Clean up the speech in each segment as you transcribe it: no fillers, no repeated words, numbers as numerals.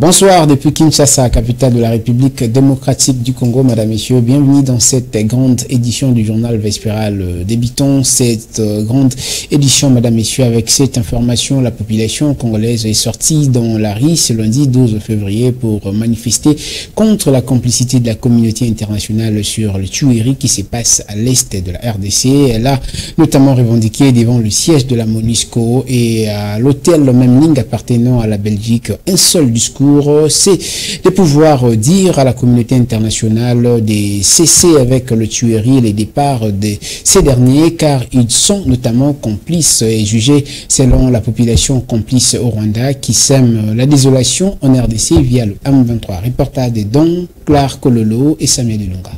Bonsoir depuis Kinshasa, capitale de la République démocratique du Congo. Madame, Messieurs, bienvenue dans cette grande édition du journal Vespéral. Débutons cette grande édition, Madame, Messieurs, avec cette information. La population congolaise est sortie dans la rue ce lundi 12 février pour manifester contre la complicité de la communauté internationale sur le tuerie qui se passe à l'est de la RDC. Elle a notamment revendiqué devant le siège de la MONUSCO et à l'hôtel Memling appartenant à la Belgique un seul discours, c'est de pouvoir dire à la communauté internationale de cesser avec le tuerie et les départs de ces derniers, car ils sont notamment complices et jugés selon la population complice au Rwanda qui sème la désolation en RDC via le M23. Reportage de Don Clark Kololo et Samuel Lunga.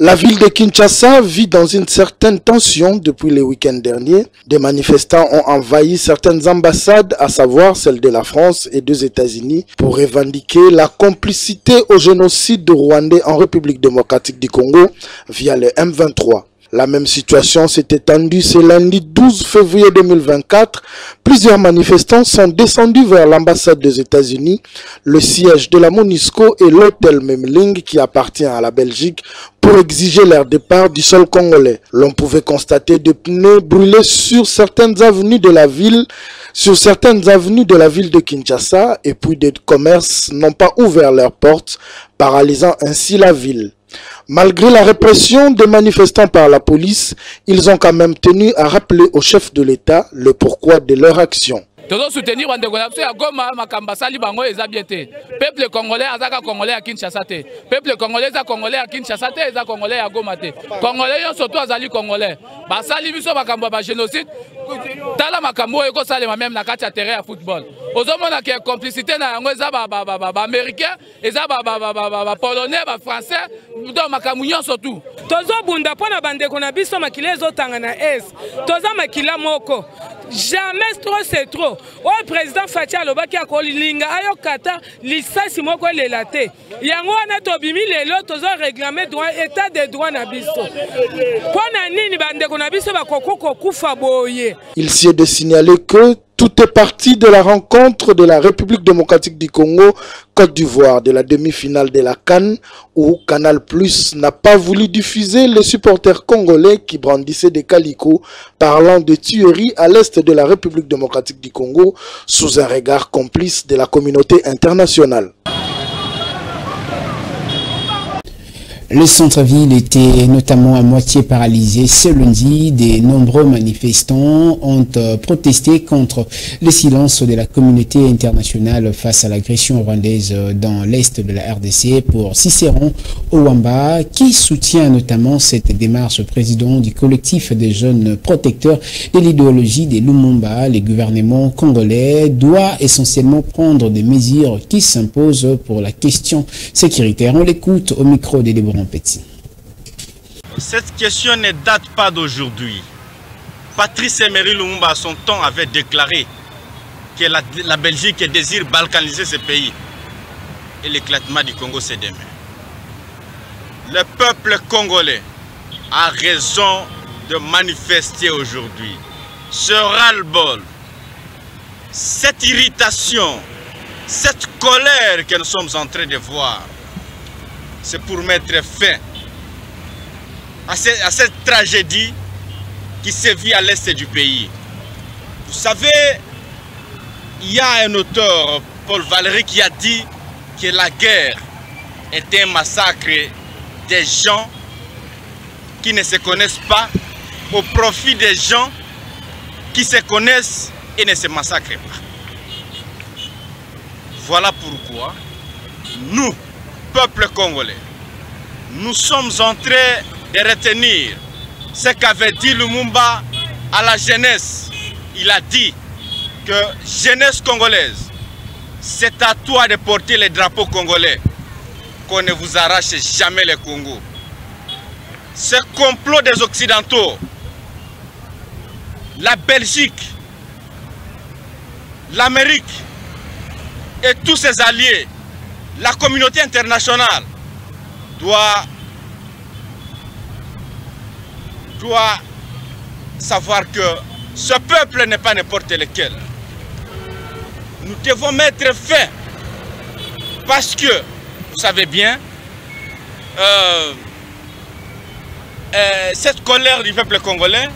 La ville de Kinshasa vit dans une certaine tension depuis le week-end dernier. Des manifestants ont envahi certaines ambassades, à savoir celle de la France et des États-Unis, pour revendiquer la complicité au génocide rwandais en République démocratique du Congo via le M23. La même situation s'est étendue ce lundi 12 février 2024. Plusieurs manifestants sont descendus vers l'ambassade des États-Unis, le siège de la MONUSCO et l'hôtel Memling qui appartient à la Belgique pour exiger leur départ du sol congolais. L'on pouvait constater des pneus brûlés sur certaines avenues de la ville, de Kinshasa, et puis des commerces n'ont pas ouvert leurs portes, paralysant ainsi la ville. Malgré la répression des manifestants par la police, ils ont quand même tenu à rappeler au chef de l'État le pourquoi de leur action. Tozo soutenir à Goma makambasali bango eza bien te. Peuple congolais azaka congolais à Kinshasa te. Peuple congolais za congolais à Kinshasa te, eza congolais à Goma te. Congolais yo surtout azali congolais. Basali biso makambo ba génocide. Tala makambo eko salema même na kati ya terrain ya football. Ozomona ke complicité na yango eza ba américain, eza ba polonais, ba français, donc makambo nyonso tout. Tozo bunda pona bandeko na biso makile ezotanga na es. Toza makila moko. Jamais trop c'est trop. O président Fatia Alobaki akolilinga ayo kata lisasi moko lelate. Yango wana tobimi lelo tozo réclamer droit état de droit na biso. Pona nini bandeko na biso bakoko kufa boye. Il s'y est de signaler que tout est parti de la rencontre de la République démocratique du Congo, Côte d'Ivoire, de la demi-finale de la CAN, où Canal+ n'a pas voulu diffuser les supporters congolais qui brandissaient des calicots parlant de tueries à l'est de la République démocratique du Congo, sous un regard complice de la communauté internationale. Le centre-ville était notamment à moitié paralysé. Ce lundi, de nombreux manifestants ont protesté contre le silence de la communauté internationale face à l'agression rwandaise dans l'est de la RDC pour Cicéron Owamba, qui soutient notamment cette démarche. Président du collectif des jeunes protecteurs de l'idéologie de Lumumba, le gouvernement congolais doit essentiellement prendre des mesures qui s'imposent pour la question sécuritaire. On l'écoute au micro de Deborah Petit. Cette question ne date pas d'aujourd'hui. Patrice Emery Lumumba à son temps avait déclaré que la Belgique désire balkaniser ce pays. Et l'éclatement du Congo c'est demain. Le peuple congolais a raison de manifester aujourd'hui. Ce ras-le-bol, cette irritation, cette colère que nous sommes en train de voir, c'est pour mettre fin à cette tragédie qui sévit à l'est du pays. Vous savez, il y a un auteur, Paul Valéry, qui a dit que la guerre est un massacre des gens qui ne se connaissent pas au profit des gens qui se connaissent et ne se massacrent pas. Voilà pourquoi nous, peuple congolais, nous sommes en train de retenir ce qu'avait dit Lumumba à la jeunesse. Il a dit que jeunesse congolaise, c'est à toi de porter les drapeaux congolais, qu'on ne vous arrache jamais le Congo. Ce complot des Occidentaux, la Belgique, l'Amérique et tous ses alliés, la communauté internationale doit savoir que ce peuple n'est pas n'importe lequel. Nous devons mettre fin. Parce que, vous savez bien, cette colère du peuple congolais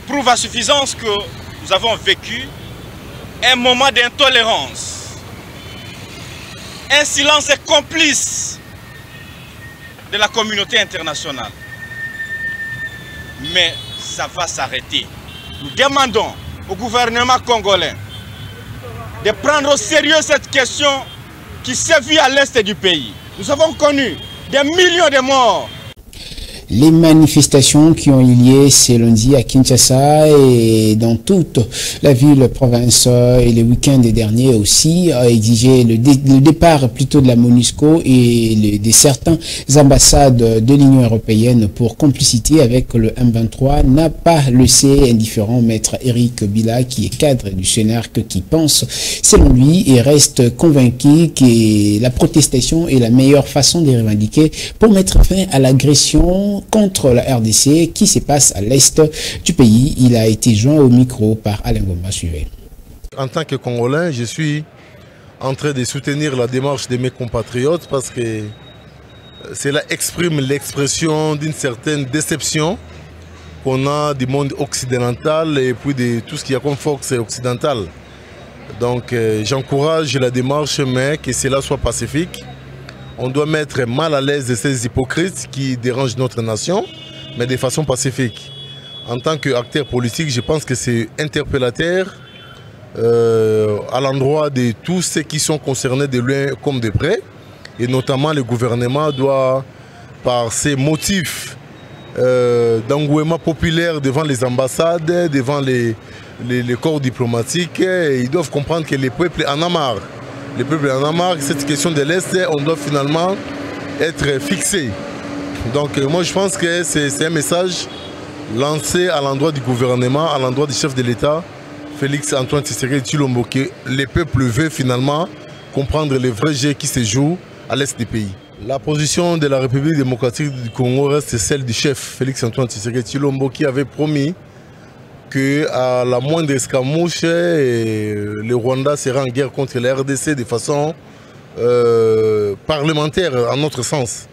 prouve à suffisance que nous avons vécu un moment d'intolérance. Un silence complice de la communauté internationale. Mais ça va s'arrêter. Nous demandons au gouvernement congolais de prendre au sérieux cette question qui sévit à l'est du pays. Nous avons connu des millions de morts. Les manifestations qui ont eu lieu ce lundi à Kinshasa et dans toute la ville, province et les week-ends derniers aussi a exigé le départ plutôt de la MONUSCO et de certaines ambassades de l'Union européenne pour complicité avec le M23 n'a pas laissé indifférent maître Eric Bila qui est cadre du CNRC qui pense selon lui et reste convaincu que la protestation est la meilleure façon de revendiquer pour mettre fin à l'agression contre la RDC qui se passe à l'est du pays. Il a été joint au micro par Alain Gomba. Suivez. En tant que Congolais, je suis en train de soutenir la démarche de mes compatriotes parce que cela exprime l'expression d'une certaine déception qu'on a du monde occidental et puis de tout ce qu'il y a comme force occidentale. Donc j'encourage la démarche, mais que cela soit pacifique. On doit mettre mal à l'aise de ces hypocrites qui dérangent notre nation, mais de façon pacifique. En tant qu'acteur politique, je pense que c'est interpellateur à l'endroit de tous ceux qui sont concernés de loin comme de près. Et notamment le gouvernement doit, par ses motifs d'engouement populaire devant les ambassades, devant les corps diplomatiques, ils doivent comprendre que les peuples en a marre. Le peuple en a marre, cette question de l'Est, on doit finalement être fixé. Donc moi je pense que c'est un message lancé à l'endroit du gouvernement, à l'endroit du chef de l'État, Félix Antoine Tshisekedi Tshilombo, que le peuple veut finalement comprendre les vrais jeux qui se jouent à l'Est du pays. La position de la République démocratique du Congo reste celle du chef Félix Antoine Tshisekedi Tshilombo qui avait promis qu'à la moindre escarmouche, le Rwanda sera en guerre contre la RDC de façon parlementaire, en notre sens.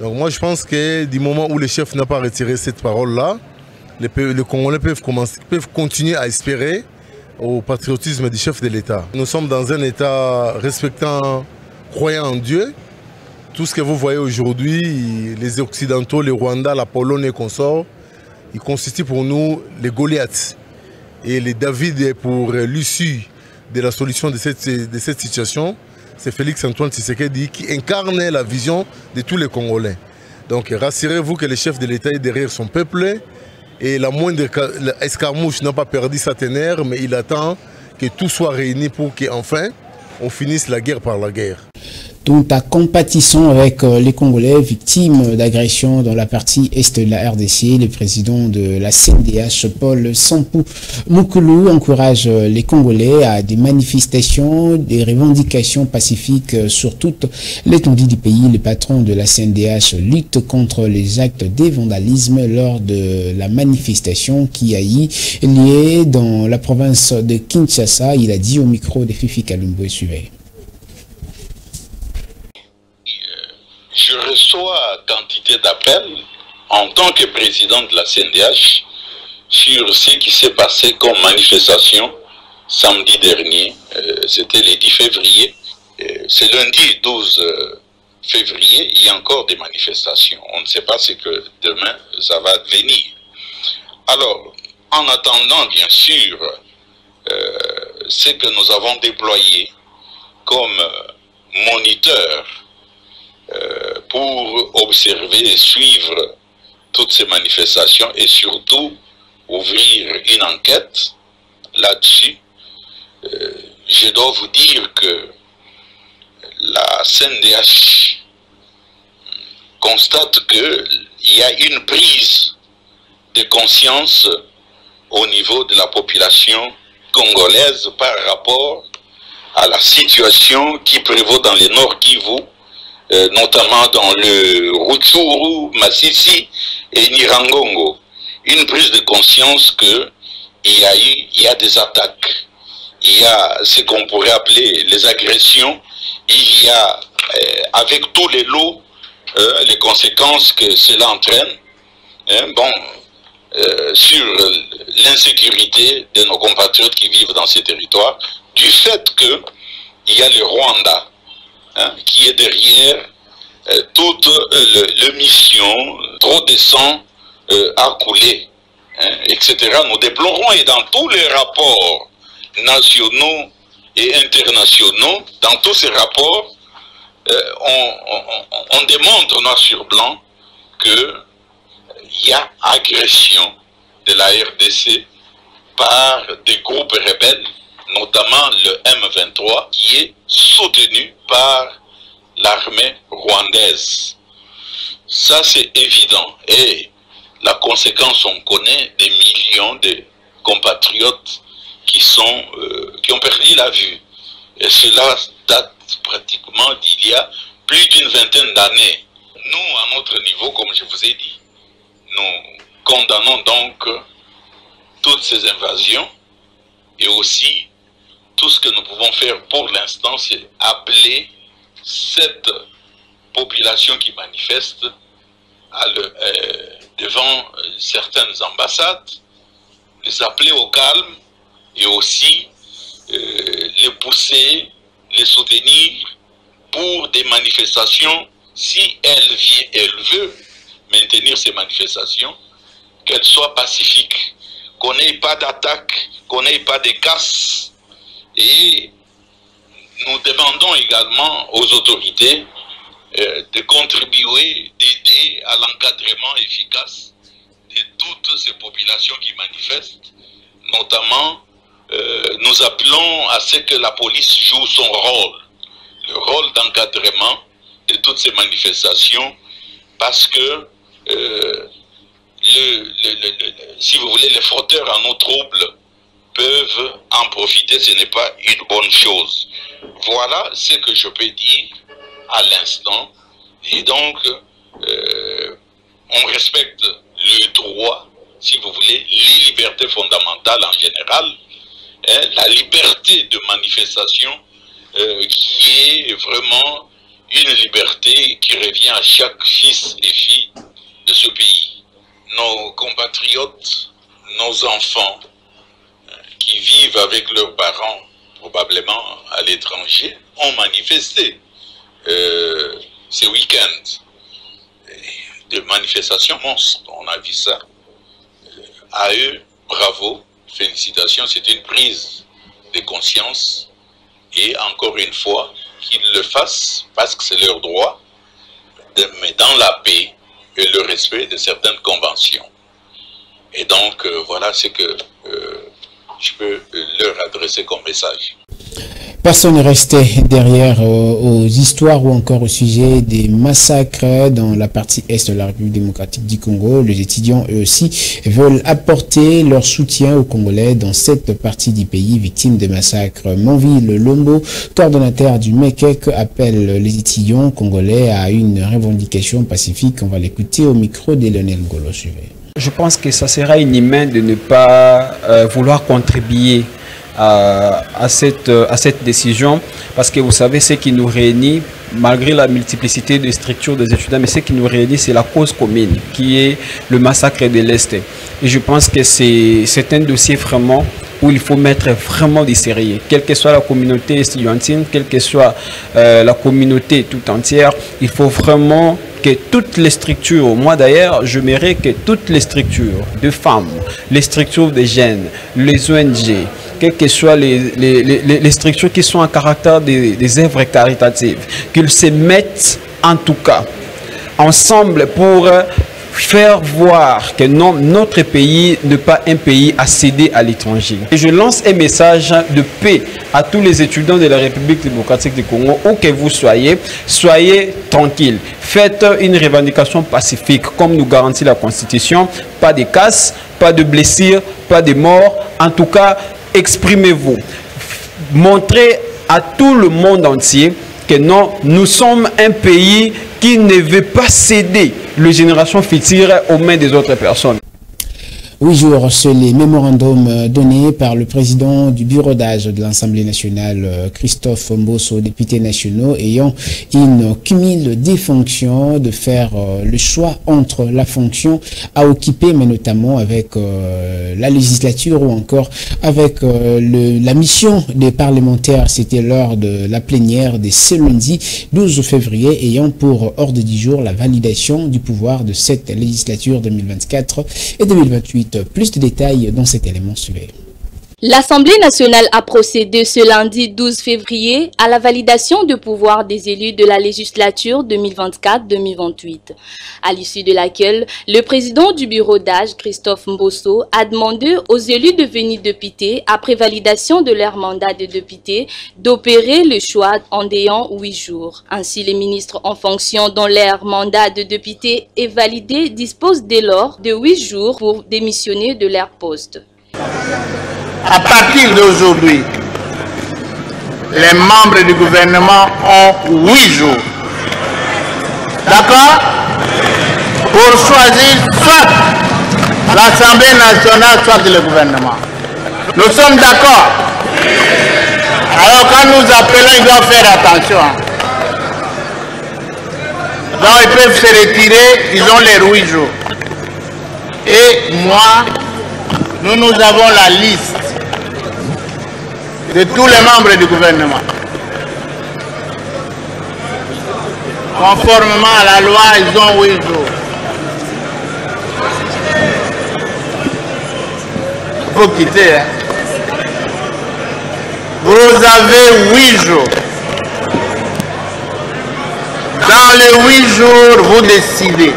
Donc moi je pense que du moment où le chef n'a pas retiré cette parole-là, les Congolais peuvent continuer à espérer au patriotisme du chef de l'État. Nous sommes dans un État respectant, croyant en Dieu. Tout ce que vous voyez aujourd'hui, les Occidentaux, les Rwandais, la Pologne et consorts, ils constituent pour nous les Goliaths. Et les David pour l'issue de la solution de cette situation, c'est Félix Antoine Tshisekedi qui incarne la vision de tous les Congolais. Donc rassurez-vous que le chef de l'État est derrière son peuple et la moindre escarmouche n'a pas perdu sa ténère, mais il attend que tout soit réuni pour qu'enfin on finisse la guerre par la guerre. Tout en compatissant avec les Congolais victimes d'agressions dans la partie est de la RDC, le président de la CNDH, Paul Sampou Moukoulou, encourage les Congolais à des manifestations, des revendications pacifiques sur toute l'étendue du pays. Le patron de la CNDH lutte contre les actes de vandalisme lors de la manifestation qui a eu lieu dans la province de Kinshasa. Il a dit au micro de Fifi Kalumbo. Suivez. Je reçois quantité d'appels en tant que président de la CNDH sur ce qui s'est passé comme manifestation samedi dernier. C'était le 10 février. Ce lundi 12 février, il y a encore des manifestations. On ne sait pas ce que demain ça va venir. Alors, en attendant, bien sûr, ce que nous avons déployé comme moniteur pour observer et suivre toutes ces manifestations et surtout ouvrir une enquête là-dessus. Je dois vous dire que la CNDH constate qu'il y a une prise de conscience au niveau de la population congolaise par rapport à la situation qui prévaut dans le Nord Kivu, notamment dans le Rutshuru, Masisi et Nyiragongo. Une prise de conscience qu'il y a des attaques, il il y a ce qu'on pourrait appeler les agressions, il y a avec tous les lots, les conséquences que cela entraîne, sur l'insécurité de nos compatriotes qui vivent dans ces territoires, du fait qu'il y a le Rwanda qui est derrière toute le mission, trop de sang à couler, etc. Nous déplorons, et dans tous les rapports nationaux et internationaux, dans tous ces rapports, on démontre noir sur blanc qu'il y a agression de la RDC par des groupes rebelles, notamment le M23, qui est soutenu par l'armée rwandaise. Ça, c'est évident. Et la conséquence, on connaît des millions de compatriotes qui ont perdu la vue. Et cela date pratiquement d'il y a plus d'une vingtaine d'années. Nous, à notre niveau, comme je vous ai dit, nous condamnons donc toutes ces invasions, et aussi tout ce que nous pouvons faire pour l'instant, c'est appeler cette population qui manifeste devant certaines ambassades, les appeler au calme, et aussi les pousser, les soutenir pour des manifestations, si elle veut maintenir ces manifestations, qu'elles soient pacifiques, qu'on n'ait pas d'attaque, qu'on n'ait pas de casse. Et nous demandons également aux autorités de contribuer, d'aider à l'encadrement efficace de toutes ces populations qui manifestent. Notamment, nous appelons à ce que la police joue son rôle, le rôle d'encadrement de toutes ces manifestations, parce que si vous voulez, les fauteurs en eau trouble peuvent en profiter. Ce n'est pas une bonne chose. Voilà ce que je peux dire à l'instant. Et donc, on respecte le droit, si vous voulez, les libertés fondamentales en général, la liberté de manifestation qui est vraiment une liberté qui revient à chaque fils et fille de ce pays. Nos compatriotes, nos enfants qui vivent avec leurs parents, probablement à l'étranger, ont manifesté ce week-end. Des manifestations monstres, on a vu ça. À eux, bravo, félicitations, c'est une prise de conscience. Et encore une fois, qu'ils le fassent parce que c'est leur droit, mais dans la paix et le respect de certaines conventions. Et donc, voilà ce que je peux leur adresser comme message. Personne n'est resté derrière aux histoires ou encore au sujet des massacres dans la partie est de la République démocratique du Congo. Les étudiants, eux aussi, veulent apporter leur soutien aux Congolais dans cette partie du pays victime de massacres. Monville Lombo, coordonnateur du MECEC, appelle les étudiants congolais à une revendication pacifique. On va l'écouter au micro de Lionel Ngolo. Je pense que ça sera inhumain de ne pas vouloir contribuer à cette décision, parce que vous savez, ce qui nous réunit, malgré la multiplicité de structures des étudiants, mais ce qui nous réunit, c'est la cause commune, qui est le massacre de l'Est. Et je pense que c'est un dossier vraiment où il faut mettre vraiment du sérieux. Quelle que soit la communauté estudiantine, quelle que soit la communauté tout entière, il faut vraiment que toutes les structures, moi d'ailleurs, je mérite que toutes les structures de femmes, les structures de jeunes, les ONG, quelles que soient les structures qui sont en caractère des œuvres caritatives, qu'ils se mettent en tout cas ensemble pour faire voir que non, notre pays n'est pas un pays à céder à l'étranger. Et je lance un message de paix à tous les étudiants de la République démocratique du Congo, où que vous soyez, soyez tranquilles. Faites une revendication pacifique, comme nous garantit la Constitution. Pas de casse, pas de blessures, pas de morts. En tout cas, exprimez-vous. Montrez à tout le monde entier que non, nous sommes un pays qui ne veut pas céder les générations futures aux mains des autres personnes. 8 jours, c'est les mémorandums donnés par le président du bureau d'âge de l'Assemblée nationale, Christophe Mbosso, député nationaux, ayant une cumul des fonctions, de faire le choix entre la fonction à occuper, mais notamment avec la législature ou encore avec la mission des parlementaires. C'était lors de la plénière de ce lundi 12 février, ayant pour ordre du jour la validation du pouvoir de cette législature 2024 et 2028. Plus de détails dans cet élément suivi. L'Assemblée nationale a procédé ce lundi 12 février à la validation du pouvoir des élus de la législature 2024-2028, à l'issue de laquelle le président du bureau d'âge, Christophe Mbosso, a demandé aux élus devenus députés, après validation de leur mandat de député, d'opérer le choix en ayant 8 jours. Ainsi, les ministres en fonction dont leur mandat de député est validé disposent dès lors de 8 jours pour démissionner de leur poste. À partir d'aujourd'hui, les membres du gouvernement ont 8 jours, d'accord, pour choisir soit l'Assemblée nationale, soit le gouvernement. Nous sommes d'accord. Alors quand nous appelons, ils doivent faire attention. Donc ils peuvent se retirer, ils ont les 8 jours. Et moi, nous avons la liste de tous les membres du gouvernement. Conformément à la loi, ils ont 8 jours. Il faut quitter. Hein. Vous avez 8 jours. Dans les 8 jours, vous décidez.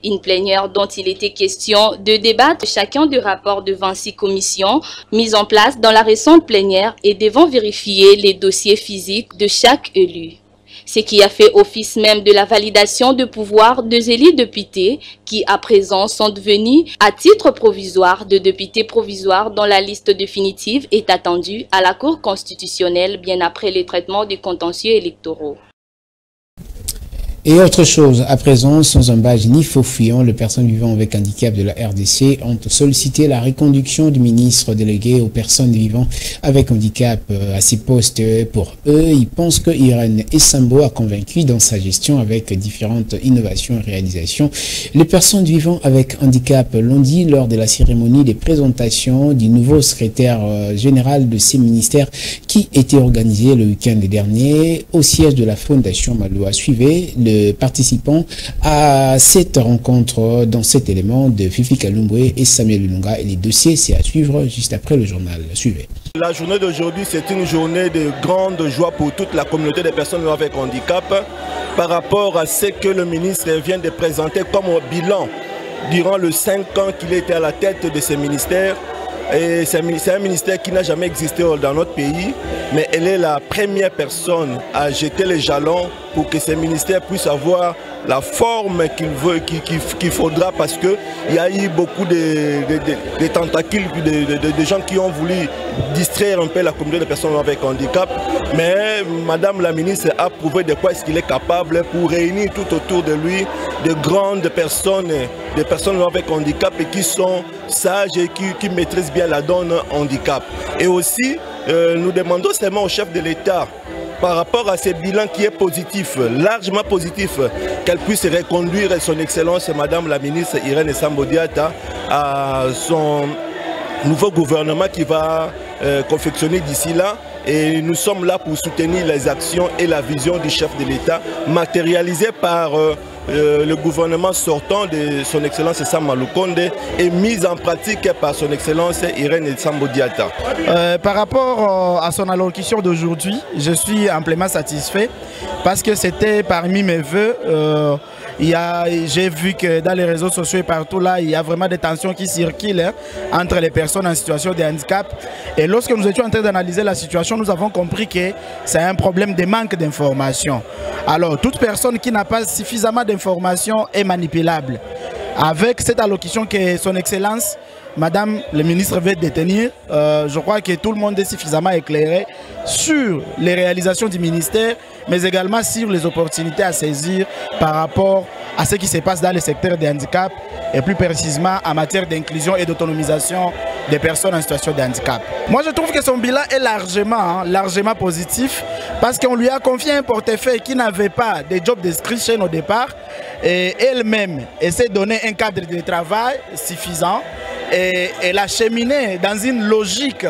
Une plénière dont il était question de débattre chacun des rapports de 26 commissions mises en place dans la récente plénière et devant vérifier les dossiers physiques de chaque élu. Ce qui a fait office même de la validation de pouvoir des élus députés qui à présent sont devenus à titre provisoire de députés provisoires dont la liste définitive est attendue à la Cour constitutionnelle bien après les traitements des contentieux électoraux. Et autre chose, à présent, sans embâche ni faux fuyant, les personnes vivant avec handicap de la RDC ont sollicité la reconduction du ministre délégué aux personnes vivant avec handicap à ces postes. Pour eux, ils pensent que Irène Essambo a convaincu dans sa gestion avec différentes innovations et réalisations. Les personnes vivant avec handicap l'ont dit lors de la cérémonie de présentation du nouveau secrétaire général de ces ministères qui était organisée le week-end dernier au siège de la Fondation Maloa. Suivez le participants à cette rencontre dans cet élément de Fifi Kalumbwe et Samuel Lunga, et les dossiers c'est à suivre juste après le journal. Suivez. La journée d'aujourd'hui, c'est une journée de grande joie pour toute la communauté des personnes avec handicap par rapport à ce que le ministre vient de présenter comme bilan durant les 5 ans qu'il était à la tête de ces ministères. Et c'est un ministère qui n'a jamais existé dans notre pays, mais elle est la première personne à jeter les jalons pour que ces ministères puissent avoir la forme qu'il faudra, parce qu'il y a eu beaucoup de tentacules, de gens qui ont voulu distraire un peu la communauté des personnes avec handicap. Mais Madame la ministre a prouvé de quoi est-ce qu'il est capable pour réunir tout autour de lui de grandes personnes, des personnes avec handicap et qui sont sages et qui maîtrisent bien la donne handicap. Et aussi, nous demandons seulement au chef de l'État, par rapport à ce bilan qui est positif, largement positif, qu'elle puisse reconduire son Excellence Madame la ministre Irène Essambo Diatta à son nouveau gouvernement qui va confectionner d'ici là. Et nous sommes là pour soutenir les actions et la vision du chef de l'État matérialisée par le gouvernement sortant de son Excellence Sam Malukonde et mise en pratique par son Excellence Irène Essambo Diatta. Par rapport à son allocution d'aujourd'hui, je suis amplement satisfait parce que c'était parmi mes vœux. J'ai vu que dans les réseaux sociaux et partout là, il y a vraiment des tensions qui circulent entre les personnes en situation de handicap. Et lorsque nous étions en train d'analyser la situation, nous avons compris que c'est un problème de manque d'information. Alors, toute personne qui n'a pas suffisamment d'informations est manipulable. Avec cette allocution que son Excellence, Madame le ministre veut détenir, je crois que tout le monde est suffisamment éclairé sur les réalisations du ministère, mais également sur les opportunités à saisir par rapport à ce qui se passe dans le secteur des handicaps et plus précisément en matière d'inclusion et d'autonomisation des personnes en situation de handicap. Moi je trouve que son bilan est largement positif parce qu'on lui a confié un portefeuille qui n'avait pas de job description au départ et elle-même s'est donné un cadre de travail suffisant et elle a cheminé dans une logique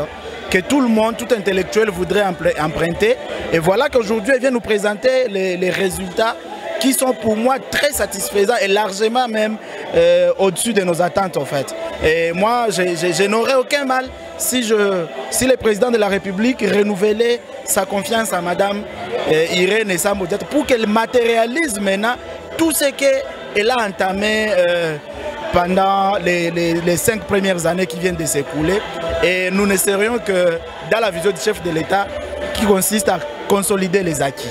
que tout le monde, tout intellectuel voudrait emprunter. Et voilà qu'aujourd'hui elle vient nous présenter les résultats qui sont pour moi très satisfaisants et largement même au-dessus de nos attentes en fait. Et moi, je n'aurais aucun mal si le président de la République renouvelait sa confiance à Madame Irène Essam Odiatta pour qu'elle matérialise maintenant tout ce qu'elle a entamé pendant les 5 premières années qui viennent de s'écouler. Et nous ne serions que dans la vision du chef de l'État qui consiste à consolider les acquis.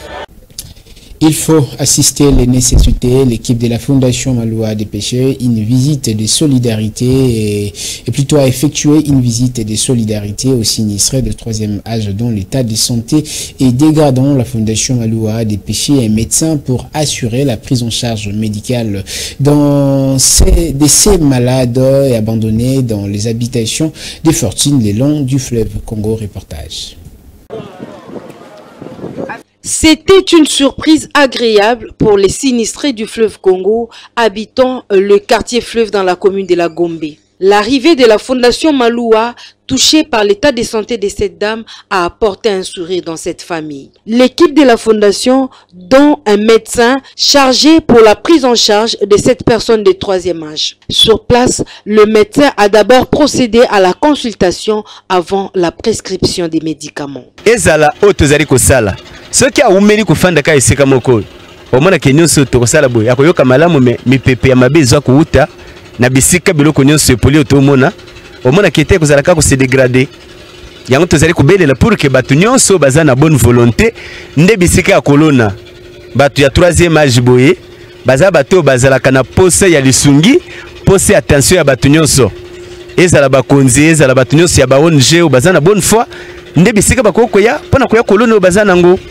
Il faut assister les nécessités. L'équipe de la Fondation Maloua a dépêché une visite de solidarité et plutôt a effectué une visite de solidarité aux sinistrés de 3e âge dont l'état de santé est dégradant. La Fondation Maloua a dépêché un médecin pour assurer la prise en charge médicale de ces malades et abandonnés dans les habitations des fortines le long du fleuve Congo. Reportage. C'était une surprise agréable pour les sinistrés du fleuve Congo habitant le quartier fleuve dans la commune de la Gombe. L'arrivée de la Fondation Maloua, touchée par l'état de santé de cette dame, a apporté un sourire dans cette famille. L'équipe de la Fondation, dont un médecin chargé pour la prise en charge de cette personne de 3e âge. Sur place, le médecin a d'abord procédé à la consultation avant la prescription des médicaments. Ezala otozali kosala. Soki a umeli kufanda ka esika moko. Omona ke nyonso tokosala boye. Akoyoka malamu me pepe ya mabe ezwa kuuta na bisika biloko nyonso epoli otomona. Omona ke te kozala ka ko se dégrader. Yango tozali kobelela pour que batu nyonso baza na bonne volonté nde bisika ya kolona. Batu ya 3e âge boye baza bato bazala kana posa ya lisungi, posa ya attention ya batu nyonso. Ezala bakonzi, ezala batu nyonso ya ba ONG baza na bonne foi.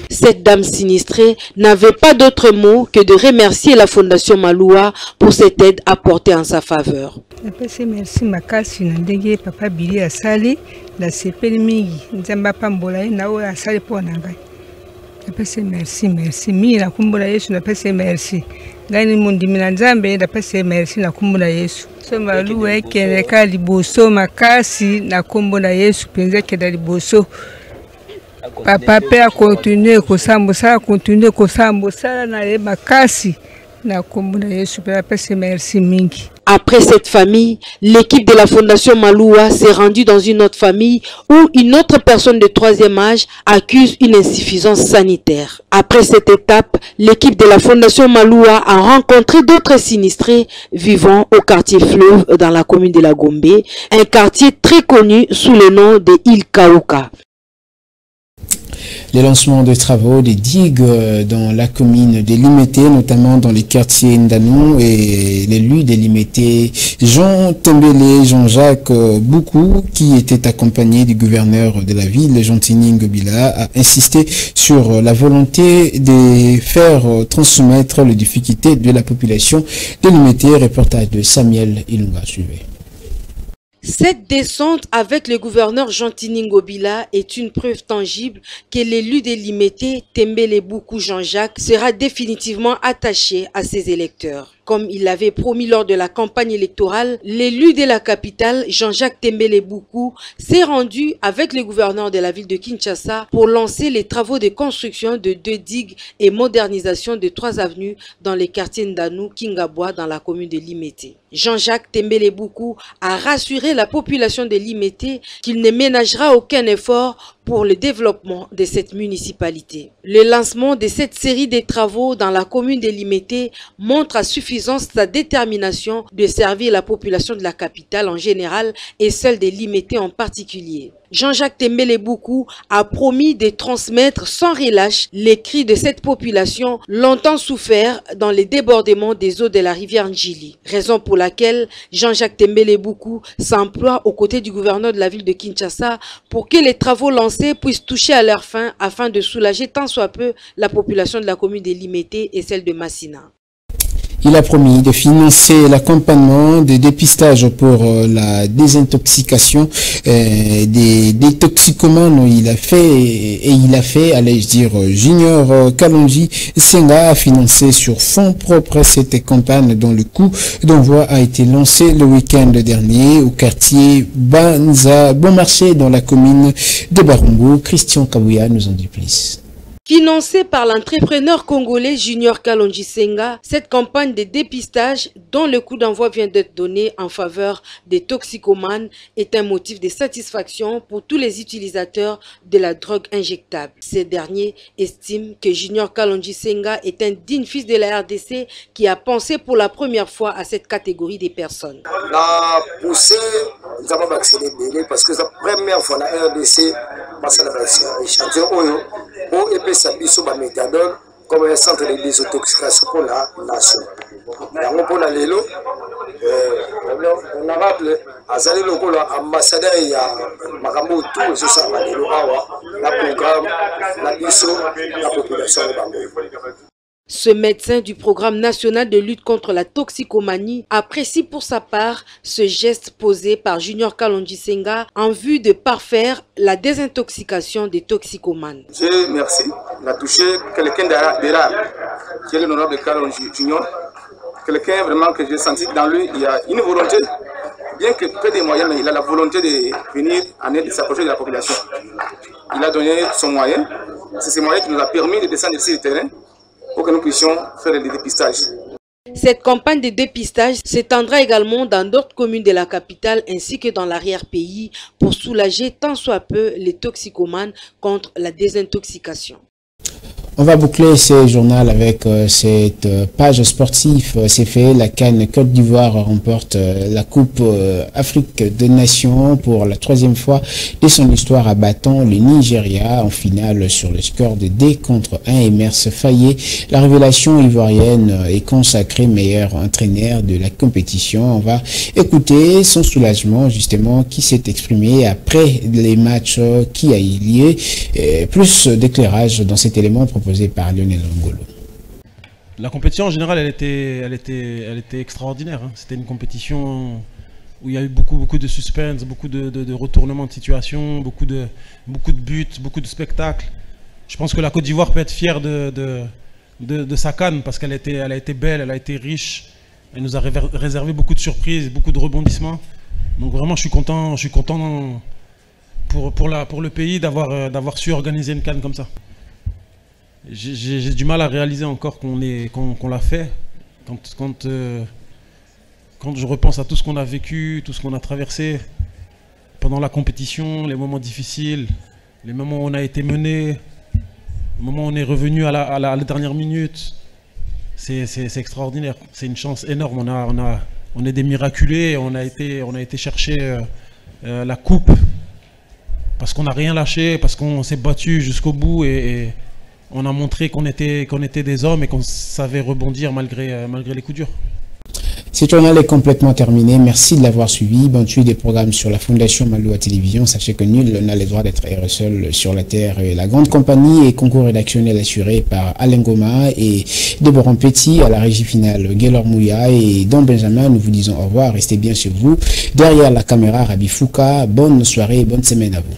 Cette dame sinistrée n'avait pas d'autre mot que de remercier la Fondation Maloua pour cette aide apportée en sa faveur. Merci makasi na ndenge papa Bili asali la sepeli mingi nzamba pambola na o asali pona ngai. Merci mi na kumbula Yesu na pese merci. Ngani mundimi na nzambe na pese merci na kumbula Yesu. So Maloua ekeleka liboso makasi na kumbula Yesu penza keda liboso. Papa pe a continuer kosambosa na le makasi na kumbula Yesu pe pese merci mingi. Après cette famille, l'équipe de la Fondation Maloua s'est rendue dans une autre famille où une autre personne de 3e âge accuse une insuffisance sanitaire. Après cette étape, l'équipe de la Fondation Maloua a rencontré d'autres sinistrés vivant au quartier Fleuve dans la commune de la Gombe, un quartier très connu sous le nom de Île Kauka. Les lancements de travaux des digues dans la commune de Limete, notamment dans les quartiers Ndanou, et l'élu de Limete, Jean Tembele, Jean-Jacques Boukou, qui était accompagné du gouverneur de la ville, Jean-Tini Ngobila, a insisté sur la volonté de faire transmettre les difficultés de la population de Limete. Reportage de Samuel Ilunga suivait. Cette descente avec le gouverneur Jean-Tini Ngobila est une preuve tangible que l'élu de Limete, Tembele Boukou Jean-Jacques, sera définitivement attaché à ses électeurs. Comme il l'avait promis lors de la campagne électorale, l'élu de la capitale, Jean-Jacques Tembele Boukou, s'est rendu avec le gouverneur de la ville de Kinshasa pour lancer les travaux de construction de 2 digues et modernisation de 3 avenues dans les quartiers Ndanou, Kingabwa dans la commune de Limete. Jean-Jacques Tembele Boukou a rassuré la population de Limete qu'il ne ménagera aucun effort pour le développement de cette municipalité. Le lancement de cette série de travaux dans la commune de Limete montre à suffisance sa détermination de servir la population de la capitale en général et celle de Limete en particulier. Jean-Jacques Tembele Boukou a promis de transmettre sans relâche les cris de cette population longtemps souffert dans les débordements des eaux de la rivière Njili. Raison pour laquelle Jean-Jacques Tembele Boukou s'emploie aux côtés du gouverneur de la ville de Kinshasa pour que les travaux lancés puissent toucher à leur fin afin de soulager tant soit peu la population de la commune de Limete et celle de Massina. Il a promis de financer l'accompagnement des dépistages pour la désintoxication des toxicomanes. Il a fait, allais-je dire, Junior Kalonji Senga a financé sur fonds propres cette campagne dont le coût d'envoi a été lancé le week-end dernier au quartier Banza Bon Marché dans la commune de Barumbu. Christian Kabouya nous en dit plus. Financée par l'entrepreneur congolais Junior Kalonji Senga, cette campagne de dépistage dont le coup d'envoi vient d'être donné en faveur des toxicomanes est un motif de satisfaction pour tous les utilisateurs de la drogue injectable. Ces derniers estiment que Junior Kalonji Senga est un digne fils de la RDC qui a pensé pour la première fois à cette catégorie de personnes. La poussée, nous avons accéléré parce que c'est la première fois la RDC passe à la échantillon et Sabiso Méthadone comme un centre de désintoxication pour la nation. Pour la Lélo, on a rappelé à Zali Lokola, ambassadeur et à Makambo, tout ce ça, la programme, la biso, la population de Bambo. Ce médecin du programme national de lutte contre la toxicomanie apprécie pour sa part ce geste posé par Junior Kalonji Senga en vue de parfaire la désintoxication des toxicomanes. Je merci. On a touché quelqu'un de rare, qui est l'honorable Kalonji Junior. Quelqu'un vraiment que j'ai senti dans lui, il y a une volonté, bien que peu de moyens, mais il a la volonté de venir en aide de s'approcher de la population. Il a donné son moyen. C'est ce moyen qui nous a permis de descendre ici du terrain pour que nous puissions faire le dépistage. Cette campagne de dépistage s'étendra également dans d'autres communes de la capitale ainsi que dans l'arrière-pays pour soulager tant soit peu les toxicomanes contre la désintoxication. On va boucler ce journal avec cette page sportive. C'est fait, la CAN Côte d'Ivoire remporte la Coupe Afrique des Nations pour la 3e fois de son histoire, abattant le Nigeria en finale sur le score de 2-1. Emerse Faye, la révélation ivoirienne, est consacrée meilleur entraîneur de la compétition. On va écouter son soulagement justement qui s'est exprimé après les matchs qui a eu lieu. Plus d'éclairage dans cet élément proposé par Lionel Ngolo. La compétition en général, elle était extraordinaire. Hein. C'était une compétition où il y a eu beaucoup de suspense, beaucoup de retournements de situation, beaucoup de buts, beaucoup de spectacles. Je pense que la Côte d'Ivoire peut être fière de sa CAN parce qu'elle a été belle, elle a été riche. Elle nous a réservé beaucoup de surprises, beaucoup de rebondissements. Donc vraiment, je suis content pour le pays d'avoir su organiser une CAN comme ça. J'ai du mal à réaliser encore qu'on l'a fait. Quand je repense à tout ce qu'on a vécu, tout ce qu'on a traversé pendant la compétition, les moments difficiles, les moments où on a été mené, les moments où on est revenu à la dernière minute, c'est extraordinaire. C'est une chance énorme. On est des miraculés. On a été chercher la coupe parce qu'on n'a rien lâché, parce qu'on s'est battu jusqu'au bout et on a montré qu'on était des hommes et qu'on savait rebondir malgré les coups durs. Ce journal est complètement terminé. Merci de l'avoir suivi. Bonne suite des programmes sur la Fondation Maloua Télévision. Sachez que nul n'a le droit d'être seul sur la terre. Et la grande compagnie et concours rédactionnel assuré par Alain Goma et Deborah Petit à la régie finale Gaylor Mouya et Don Benjamin. Nous vous disons au revoir. Restez bien chez vous. Derrière la caméra, Rabi Fouka. Bonne soirée et bonne semaine à vous.